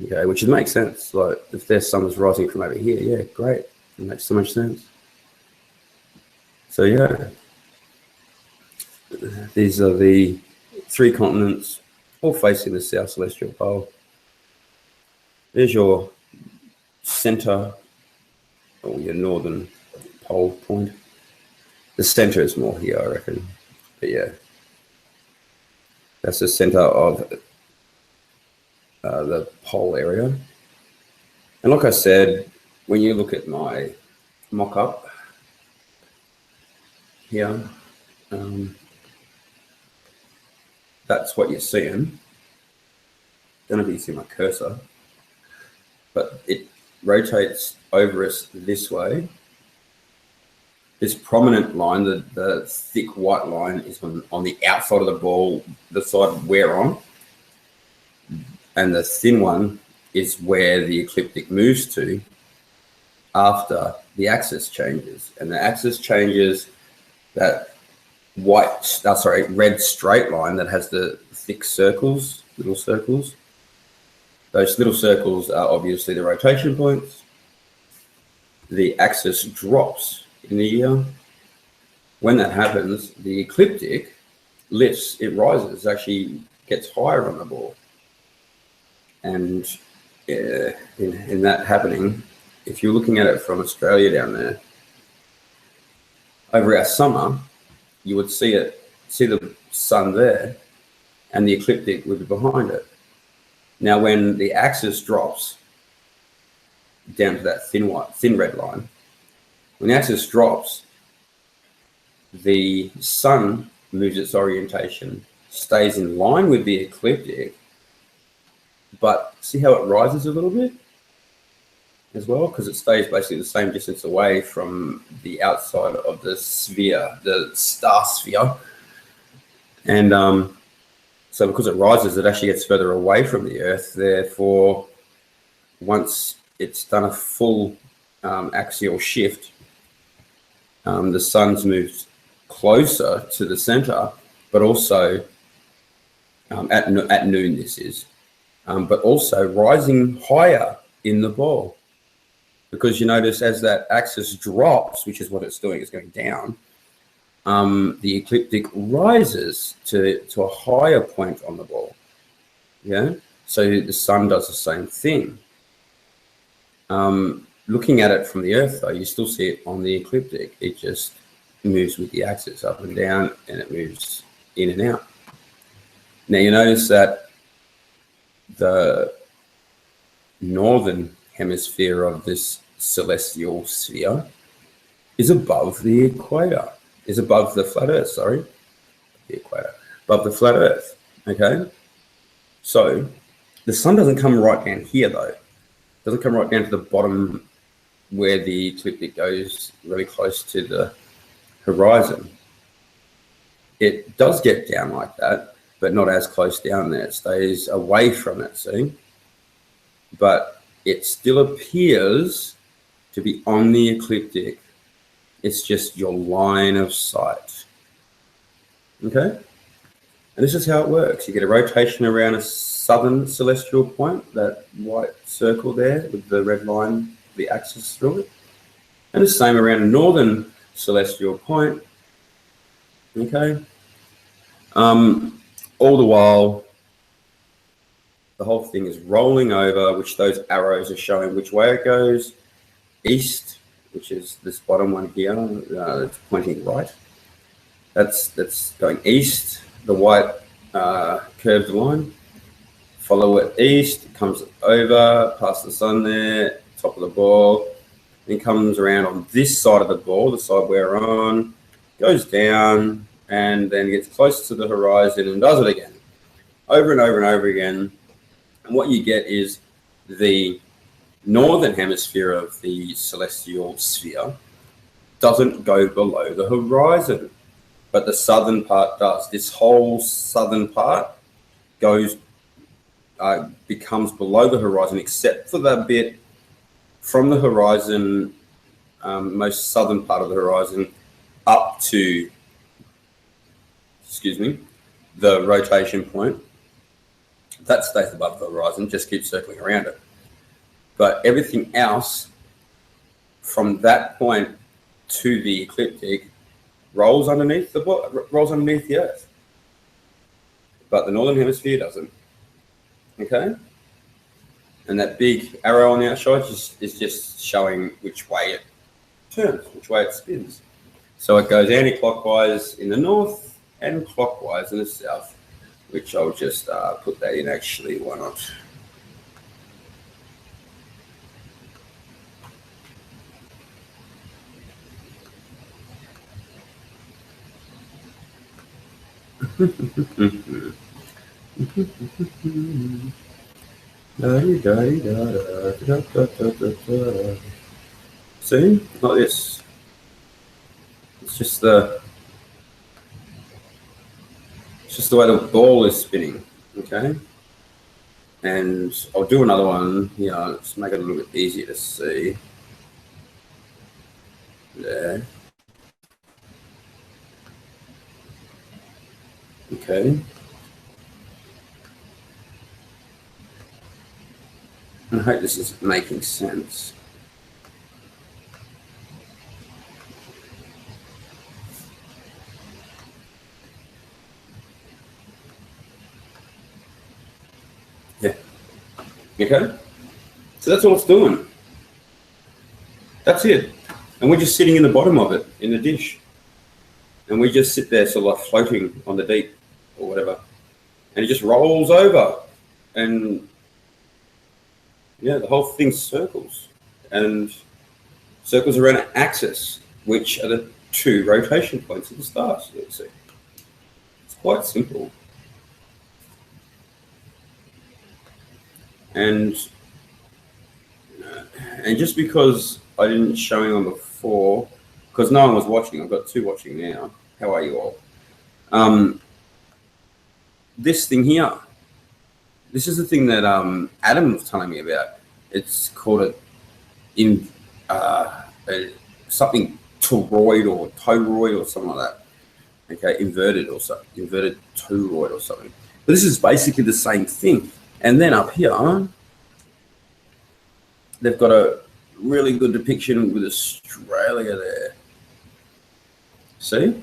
A: Okay, which makes sense. Like if their sun was rising from over here, yeah, great. It makes so much sense. So yeah, these are the 3 continents, all facing the South Celestial Pole. There's your center, or your northern pole point. The center is more here, I reckon. But yeah, that's the center of the pole area. And like I said, when you look at my mock-up here, that's what you're seeing. Don't know if you see my cursor, but it rotates over us this way. This prominent line, the thick white line, is on the outside of the ball, the side we're on. And the thin one is where the ecliptic moves to after the axis changes. And the axis changes that red straight line that has the thick circles, little circles. Those little circles are obviously the rotation points. The axis drops in the year. When that happens, the ecliptic lifts, it rises, actually gets higher on the ball. And in that happening, if you're looking at it from Australia down there, over our summer, you would see the sun there, and the ecliptic would be behind it. Now, when the axis drops down to that thin red line, when the axis drops, the sun moves its orientation, stays in line with the ecliptic, but see how it rises a little bit? as well, because it stays basically the same distance away from the outside of the sphere, the star sphere. And so because it rises, it actually gets further away from the Earth. Therefore, once it's done a full axial shift, the sun's moved closer to the center, but also at noon this is, but also rising higher in the ball. Because you notice as that axis drops, which is what it's doing, it's going down, the ecliptic rises to a higher point on the ball. Yeah, so the sun does the same thing. Looking at it from the Earth, though, you still see it on the ecliptic. It just moves with the axis up and down, and it moves in and out. Now you notice that the northern hemisphere of this celestial sphere is above the equator, is above the flat Earth, sorry, the equator, above the flat Earth, okay? So the sun doesn't come right down here, though. It doesn't come right down to the bottom where the ecliptic goes really close to the horizon. It does get down like that, but not as close down there. It stays away from it, see? But it still appears to be on the ecliptic. It's just your line of sight. Okay? And this is how it works. You get a rotation around a southern celestial point, that white circle there with the red line, the axis through it. And the same around a northern celestial point. Okay? All the while, the whole thing is rolling over, which those arrows are showing which way it goes. East, which is this bottom one here, it's pointing right. That's going east, the white curved line. Follow it east, it comes over, past the sun there, top of the ball, then comes around on this side of the ball, the side we're on, goes down, and then gets close to the horizon and does it again. Over and over and over again. And what you get is the northern hemisphere of the celestial sphere doesn't go below the horizon, but the southern part does. This whole southern part goes, becomes below the horizon, except for that bit from the horizon, most southern part of the horizon, up to, the rotation point. That stays above the horizon, just keeps circling around it. But everything else from that point to the ecliptic rolls underneath the Earth. But the northern hemisphere doesn't. Okay? And that big arrow on the outside is just showing which way it turns, which way it spins. So it goes anti-clockwise in the north and clockwise in the south, which I'll just put that in actually, why not? See, like this. It's just the way the ball is spinning. Okay, and I'll do another one here. Let's make it a little bit easier to see. There. Okay. I hope this is making sense. Yeah. Okay. So that's all it's doing. That's it. And we're just sitting in the bottom of it, in the dish. And we just sit there sort of like floating on the deep or whatever. And it just rolls over. And yeah, the whole thing circles. And circles around an axis, which are the two rotation points of the stars. Let's see. It's quite simple. And just because I didn't show you on before, because no one was watching, I've got 2 watching now. How are you all? This thing here, this is the thing that Adam was telling me about. It's called something toroid or toroid or something like that. Okay, inverted toroid or something. But this is basically the same thing. And then up here, they've got a really good depiction with Australia there. See?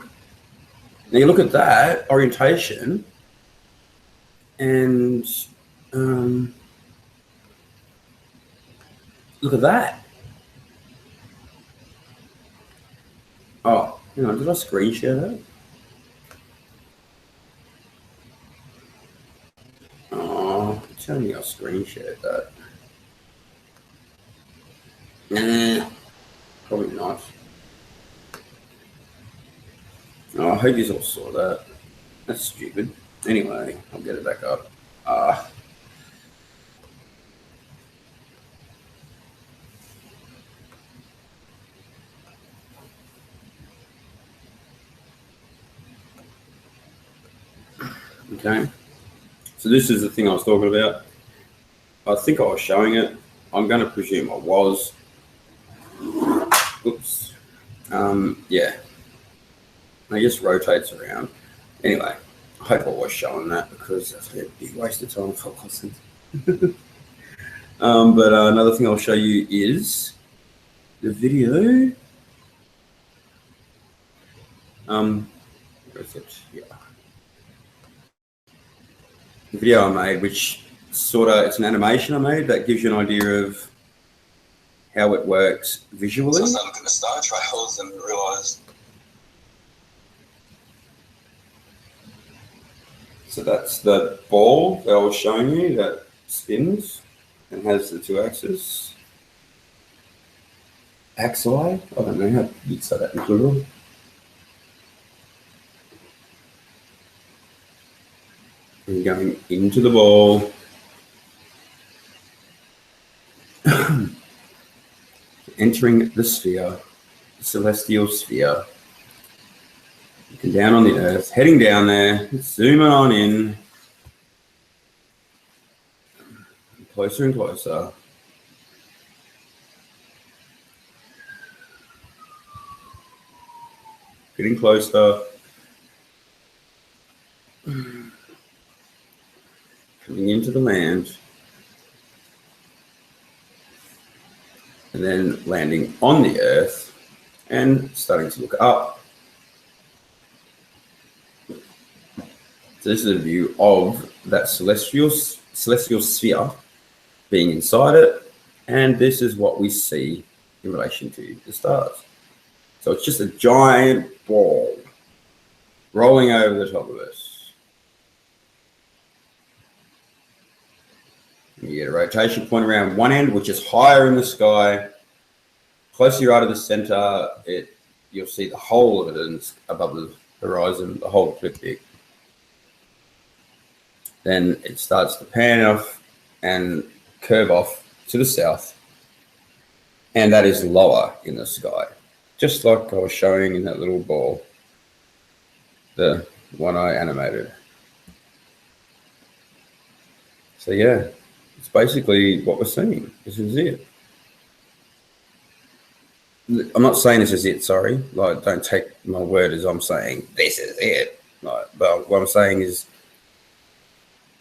A: Now you look at that orientation, and look at that. Oh, hang on, did I screen share that? Oh, tell me I screen shared that. Nah, probably not. Oh, I hope you all saw that. That's stupid. Anyway, I'll get it back up. Okay. So this is the thing I was talking about. I think I was showing it. I'm going to presume I was. Oops. Yeah. It just rotates around. Anyway, I hope I was showing that because that's a big waste of time for classes. But another thing I'll show you is the video. Where is it? Yeah. The video I made, which it's an animation I made that gives you an idea of how it works visually.
B: So I started looking at the star trails and realised.
A: So that's the ball that I was showing you that spins and has the 2 axes. Axi? I don't know how you'd say that in plural. And going into the ball. Entering the sphere, the celestial sphere. Looking down on the earth, heading down there, zooming on in. Closer and closer. Getting closer. Coming into the land. And then landing on the earth and starting to look up. So this is a view of that celestial sphere being inside it, and this is what we see in relation to the stars. So it's just a giant ball rolling over the top of us. You get a rotation point around one end, which is higher in the sky. Closer you are to the center, you'll see the whole of it is above the horizon, the whole ecliptic. Then it starts to pan off and curve off to the south, and that is lower in the sky, just like I was showing in that little ball, the one I animated. So yeah, it's basically what we're seeing. This is it. I'm not saying this is it, sorry. Like, don't take my word as I'm saying this is it. Like, but what I'm saying is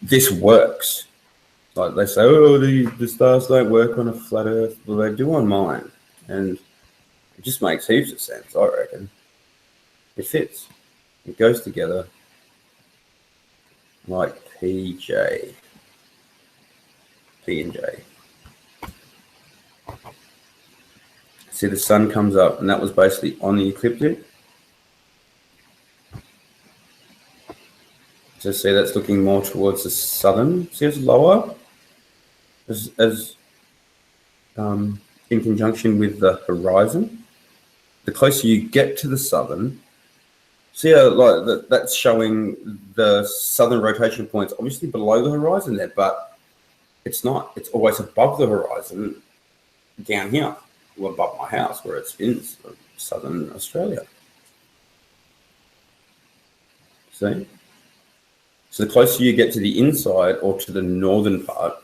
A: this works. Like they say, oh, the stars don't work on a flat Earth. Well, they do on mine. And it just makes heaps of sense, I reckon. It fits. It goes together like PJ. P and J. See, the sun comes up, and that was basically on the ecliptic. So see, that's looking more towards the southern. See, it's lower, as in conjunction with the horizon. The closer you get to the southern, see how like that's showing the southern rotation points, obviously below the horizon there, but it's not. It's always above the horizon, down here, well, above my house, where it spins, southern Australia. See? So the closer you get to the inside or to the northern part,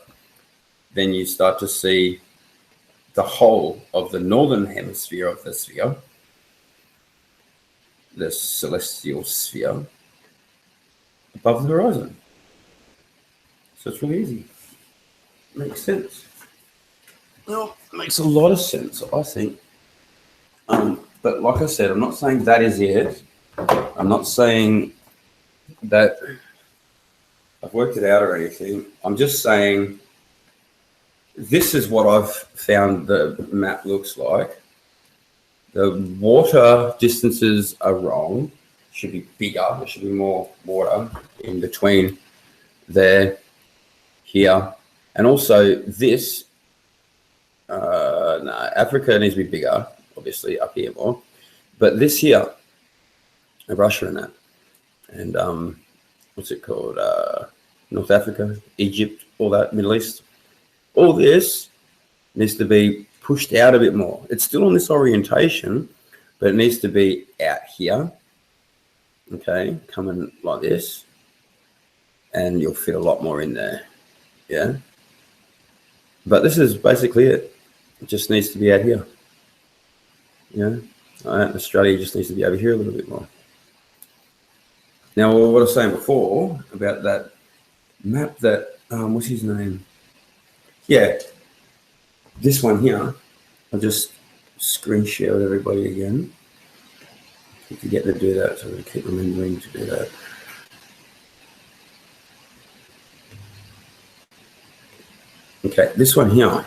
A: then you start to see the whole of the northern hemisphere of the sphere, the celestial sphere, above the horizon. So it's really easy. Makes sense. Well, it makes a lot of sense, I think. But like I said, I'm not saying that is it. I'm not saying that I've worked it out or anything. I'm just saying this is what I've found the map looks like. The water distances are wrong. It should be bigger. There should be more water in between there, here. And also this, no, Africa needs to be bigger, obviously up here more. But this here, Russia and that. And what's it called? North Africa, Egypt, all that, Middle East. All this needs to be pushed out a bit more. It's still on this orientation, but it needs to be out here. Okay, coming like this. And you'll fit a lot more in there. Yeah. But this is basically it. It just needs to be out here. Yeah. Australia just needs to be over here a little bit more. Now, what I was saying before about that map that, what's his name? Yeah, this one here, I'll just screen share with everybody again. Keep forgetting to do that, so I keep remembering to do that. Okay, this one here,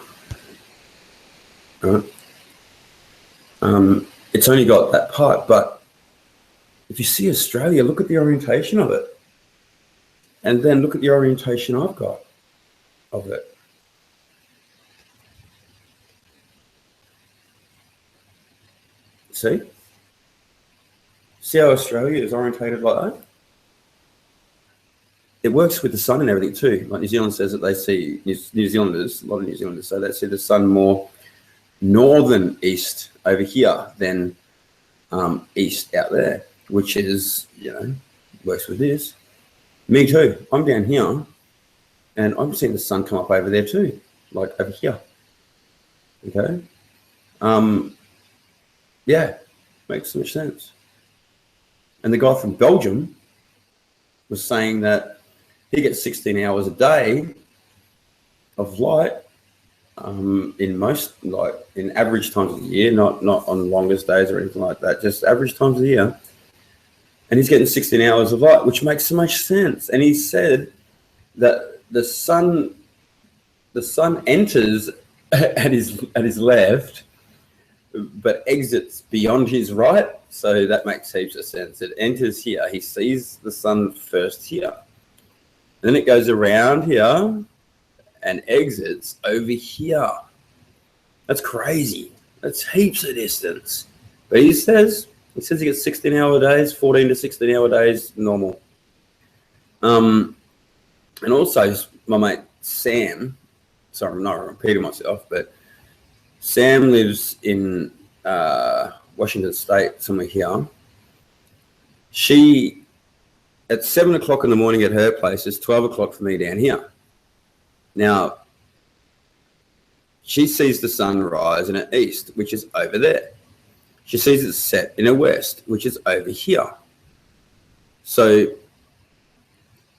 A: it's only got that part, but if you see Australia, look at the orientation of it. And then look at the orientation I've got of it. See? See how Australia is orientated like that? It works with the sun and everything too. Like New Zealand says that they see, New Zealanders, a lot of New Zealanders say they see the sun more northern east over here than east out there, which is, you know, works with this. Me too. I'm down here and I'm seeing the sun come up over there too, like over here. Okay. Yeah, makes so much sense. And the guy from Belgium was saying that he gets 16 hours a day of light in most, like in average times of the year, not on longest days or anything like that, just average times of the year. And he's getting 16 hours of light, which makes so much sense. And he said that the sun enters at his left, but exits beyond his right. So that makes heaps of sense. It enters here. He sees the sun first here. Then it goes around here and exits over here. That's crazy. That's heaps of distance. But he says he gets 16-hour days, 14 to 16-hour days, normal. And also my mate Sam, sorry, I'm not repeating myself, but Sam lives in Washington State, somewhere here. She, at 7 o'clock in the morning at her place, is 12 o'clock for me down here. Now, she sees the sun rise in her east, which is over there. She sees it set in her west, which is over here. So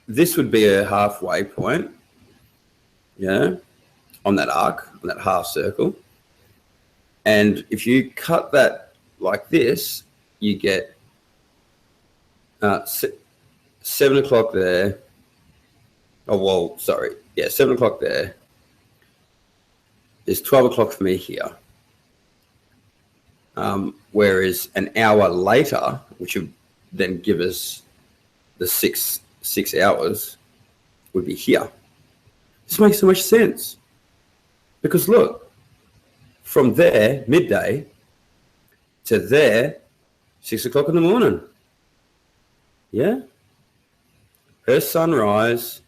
A: this would be a halfway point, yeah, on that arc, on that half circle. And if you cut that like this, you get 7 o'clock there. Oh, well, sorry. Yeah, 7 o'clock there. It's 12 o'clock for me here. Whereas an hour later, which would then give us the six hours, would be here. This makes so much sense. Because look, from there, midday, to there, 6 o'clock in the morning. Yeah? Her sunrise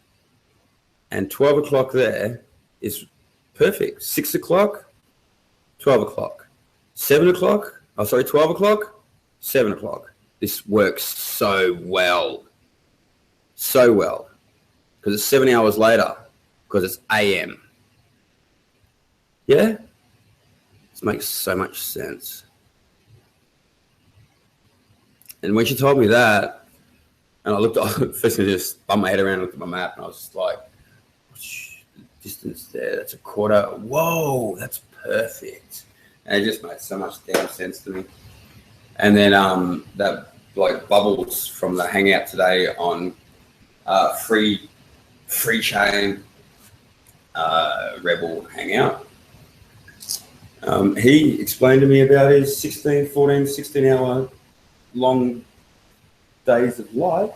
A: and 12 o'clock there is perfect. 6 o'clock, 12 o'clock, 7 o'clock. Oh, sorry, 12 o'clock, 7 o'clock. This works so well. So well. Because it's 7 hours later. Because it's AM. Yeah? This makes so much sense. And when she told me that, and I looked, first I just bumped my head around and looked at my map, and I was just like, the distance there, that's a quarter. Whoa, that's perfect. And it just made so much damn sense to me. And then that like bubbles from the hangout today on free chain Rebel hangout. He explained to me about his 16 hour long days of light,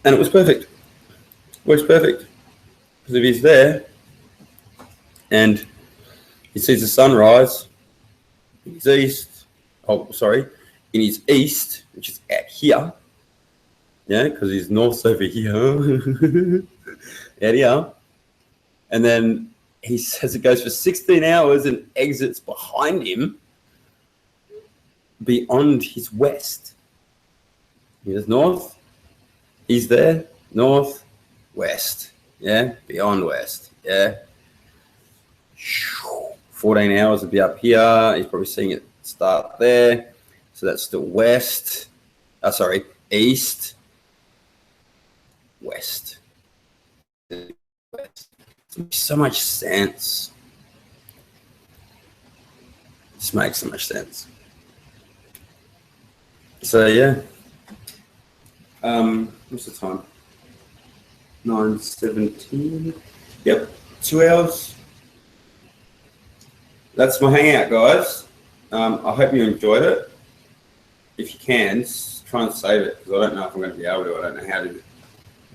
A: and it was perfect. Works perfect because if he's there and he sees the sunrise in his east, in his east, which is out here, yeah, because his north's over here, out here, and then he says it goes for 16 hours and exits behind him beyond his west. Here's north, he's there, north, west, yeah, beyond west, yeah. 14 hours will be up here. He's probably seeing it start there. So that's still west, east, west. West. It makes so much sense. This makes so much sense. So yeah. What's the time? 9:17. Yep, 2 hours. That's my hangout, guys. I hope you enjoyed it. If you can, try and save it, because I don't know if I'm going to be able to. I don't know how to.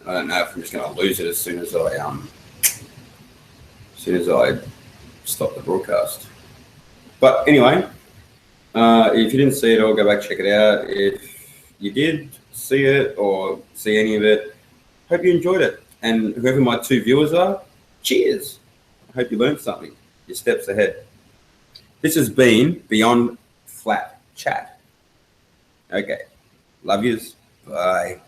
A: I don't know if I'm just going to lose it as soon as I stop the broadcast. But anyway, if you didn't see it all, go back, check it out. If you did see it or see any of it, hope you enjoyed it. And whoever my 2 viewers are, cheers. I hope you learned something. Your steps ahead. This has been Beyond Flat Chat. Okay. Love yous. Bye.